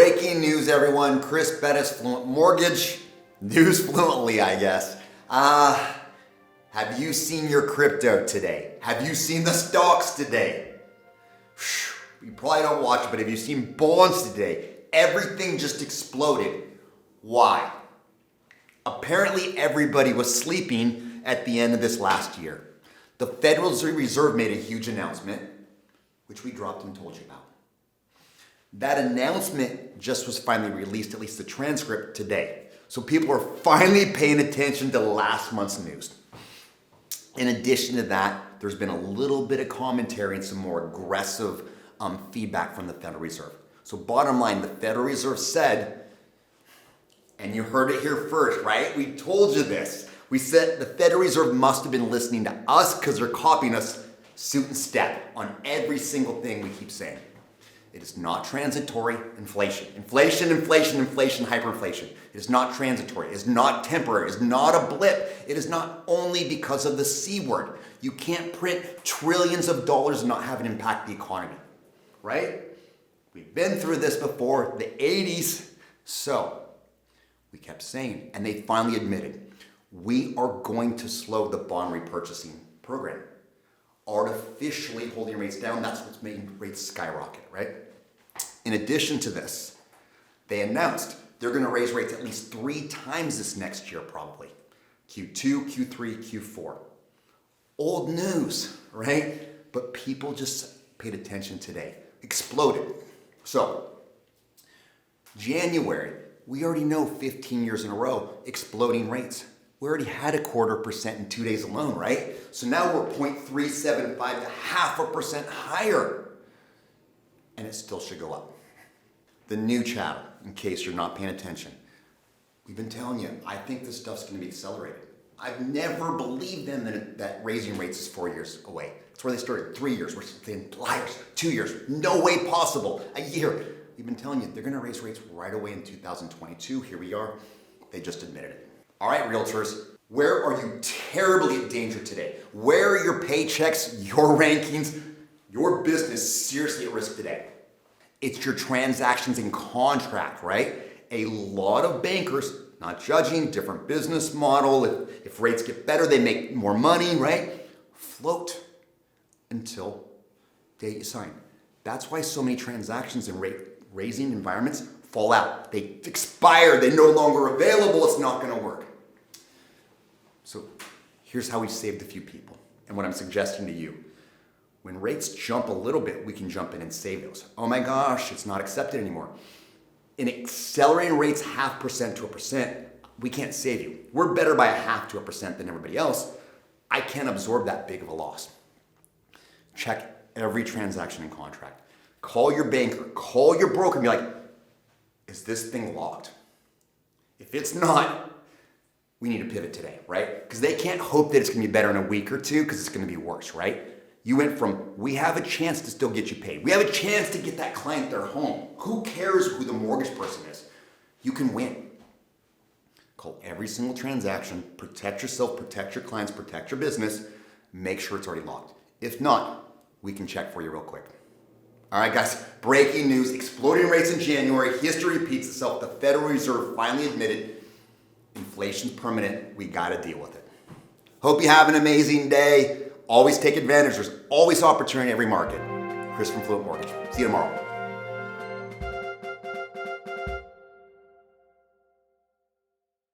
Breaking news, everyone. Chris Bettis, Fluent Mortgage. News fluently, I guess. Have you seen your crypto today? Have you seen the stocks today? You probably don't watch it, but have you seen bonds today? Everything just exploded. Why? Apparently everybody was sleeping at the end of this last year. The Federal Reserve made a huge announcement, which we dropped and told you about. That announcement just was finally released, at least the transcript today. So people are finally paying attention to last month's news. In addition to that, there's been a little bit of commentary and some more aggressive feedback from the Federal Reserve. So bottom line, the Federal Reserve said, and you heard it here first, right? We told you this. We said the Federal Reserve must have been listening to us because they're copying us suit and step on every single thing we keep saying. It is not transitory inflation. Inflation, hyperinflation. It is not transitory. It is not temporary. It is not a blip. It is not only because of the C word. You can't print trillions of dollars and not have it impact the economy, right? We've been through this before, the 80s. So we kept saying, and they finally admitted, we are going to slow the bond repurchasing program. Artificially holding rates down, that's what's making rates skyrocket, right? In addition to this, they announced they're going to raise rates at least 3 times this next year, probably. Q2, Q3, Q4. Old news, right? But people just paid attention today. Exploded. So, January, we already know 15 years in a row, exploding rates. We already had 0.25% in 2 days alone, right? So now we're 0.375 to 0.5% higher. And it still should go up. The new chatter, in case you're not paying attention. We've been telling you, I think this stuff's going to be accelerated. I've never believed them that raising rates is 4 years away. That's where they started. 3 years. We're saying liars. 2 years. No way possible. A year. We've been telling you, they're going to raise rates right away in 2022. Here we are. They just admitted it. All right, realtors, where are you terribly in danger today? Where are your paychecks, your rankings, your business seriously at risk today? It's your transactions in contract, right? A lot of bankers, not judging, different business model. If rates get better, they make more money, right? Float until the day you sign. That's why so many transactions in rate-raising environments fall out. They expire, they're no longer available, it's not gonna work. So here's how we saved a few people and what I'm suggesting to you. When rates jump a little bit, we can jump in and save those. Oh my gosh, it's not accepted anymore. In accelerating rates 0.5% to 1%, we can't save you. We're better by 0.5% to 1% than everybody else. I can't absorb that big of a loss. Check every transaction in contract. Call your banker, call your broker and be like, is this thing locked? If it's not, we need to pivot today, right? Because they can't hope that it's gonna be better in a week or two because it's gonna be worse, right? You went from, we have a chance to still get you paid. We have a chance to get that client their home. Who cares who the mortgage person is? You can win. Call every single transaction, protect yourself, protect your clients, protect your business, make sure it's already locked. If not, we can check for you real quick. All right, guys, breaking news, exploding rates in January, history repeats itself. The Federal Reserve finally admitted inflation's permanent, we gotta deal with it. Hope you have an amazing day. Always take advantage. There's always opportunity in every market. Chris from Fluent Mortgage. See you tomorrow.